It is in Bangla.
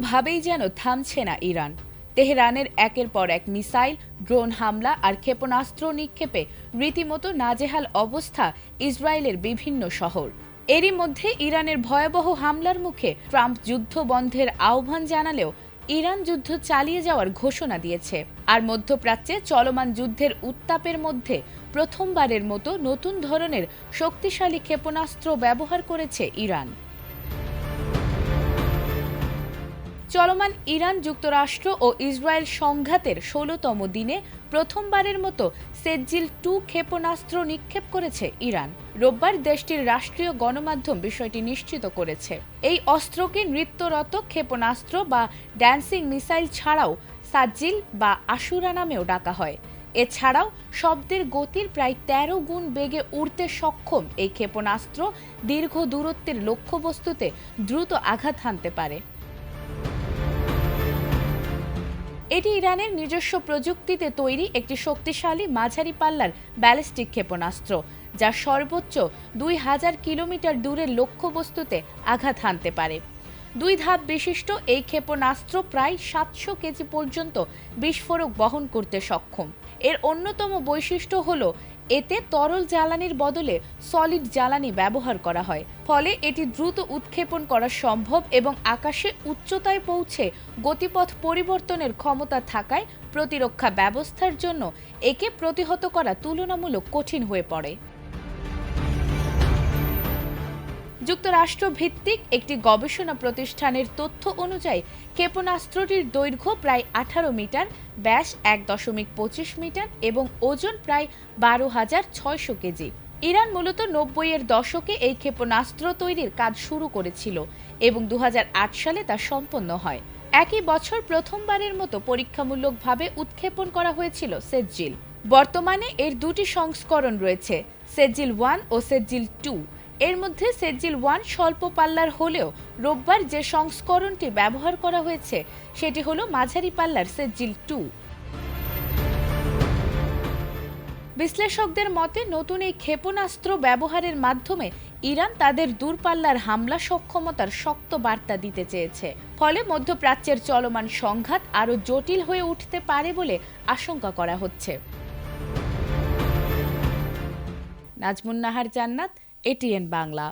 কোনোভাবেই যেন থামছে না ইরান। তেহরানের একের পর এক মিসাইল, ড্রোন হামলা আর ক্ষেপণাস্ত্র নিক্ষেপে রীতিমতো নাজেহাল অবস্থা ইসরায়েলের বিভিন্ন শহর। এরই মধ্যে ইরানের ভয়াবহ হামলার মুখে ট্রাম্প যুদ্ধ বন্ধের আহ্বান জানালেও ইরান যুদ্ধ চালিয়ে যাওয়ার ঘোষণা দিয়েছে। আর মধ্যপ্রাচ্যে চলমান যুদ্ধের উত্তাপের মধ্যে প্রথমবারের মতো নতুন ধরনের শক্তিশালী ক্ষেপণাস্ত্র ব্যবহার করেছে ইরান। চলমান ইরান যুক্তরাষ্ট্র ও ইসরায়েল সংঘাতের ১৬তম দিনে প্রথমবারের মতো সেজ্জিল-2 ক্ষেপণাস্ত্র নিক্ষেপ করেছে ইরান। রোববার দেশটির রাষ্ট্রীয় গণমাধ্যম বিষয়টি নিশ্চিত করেছে। এই অস্ত্রকে নৃত্যরত ক্ষেপণাস্ত্র বা ড্যান্সিং মিসাইল ছাড়াও সাজ্জিল বা আশুরা নামেও ডাকা হয়। এছাড়াও শব্দের গতির প্রায় ১৩ গুণ বেগে উড়তে সক্ষম এই ক্ষেপণাস্ত্র দীর্ঘ দূরত্বের লক্ষ্যবস্তুতে দ্রুত আঘাত হানতে পারে। এটি ইরানের নিজস্ব প্রযুক্তিতে তৈরি একটি শক্তিশালী মাঝারি পাল্লার ব্যালিস্টিক ক্ষেপণাস্ত্র, যা সর্বোচ্চ ২০০০ কিলোমিটার দূরের লক্ষ্যবস্তুতে আঘাত হানতে পারে। ২ ধাপ বিশিষ্ট এই ক্ষেপণাস্ত্র প্রায় ৭০০ কেজি পর্যন্ত বিস্ফোরক বহন করতে সক্ষম। এর অন্যতম বৈশিষ্ট্য হল এতে তরল জ্বালানির বদলে সলিড জ্বালানি ব্যবহার করা হয়, ফলে এটি দ্রুত উৎক্ষেপণ করা সম্ভব এবং আকাশে উচ্চতায় পৌঁছে গতিপথ পরিবর্তনের ক্ষমতা থাকায় প্রতিরক্ষা ব্যবস্থার জন্য একে প্রতিহত করা তুলনামূলক কঠিন হয়ে পড়ে। যুক্তরাষ্ট্র ভিত্তিক একটি গবেষণা প্রতিষ্ঠানের তথ্য অনুযায়ী ক্ষেপণাস্ত্রটির দৈর্ঘ্য প্রায় ১৮ মিটার, ব্যাস ১.২৫ মিটার এবং ওজন প্রায় ১২,৬০০ কেজি। ইরান মূলত ৯০-এর দশকে এই ক্ষেপণাস্ত্র তৈরির কাজ শুরু করেছিল এবং ২০০৮ সালে তা সম্পন্ন হয়। একই বছর প্রথমবারের মতো পরীক্ষামূলকভাবে উৎক্ষেপণ করা হয়েছিল সেজ্জিল। বর্তমানে এর দুটি সংস্করণ রয়েছে, সেজ্জিল-1 ও সেজ্জিল-2। এর মধ্যে সেজ্জিল-1 স্বল্প পাল্লার হলেও রোববার যে সংস্করণটি ব্যবহার করা হয়েছে সেটি হল মাঝারি পাল্লার সেজ্জিল-2। বিশ্লেষকদের মতে নতুন এই ক্ষেপণাস্ত্র ব্যবহারের মাধ্যমে ইরান তাদের দূরপাল্লার হামলা সক্ষমতার শক্ত বার্তা দিতে চেয়েছে। ফলে মধ্যপ্রাচ্যের চলমান সংঘাত আরও জটিল হয়ে উঠতে পারে বলে আশঙ্কা করা হচ্ছে। নাজমুন নাহার জান্নাত, এটিএন বাংলা।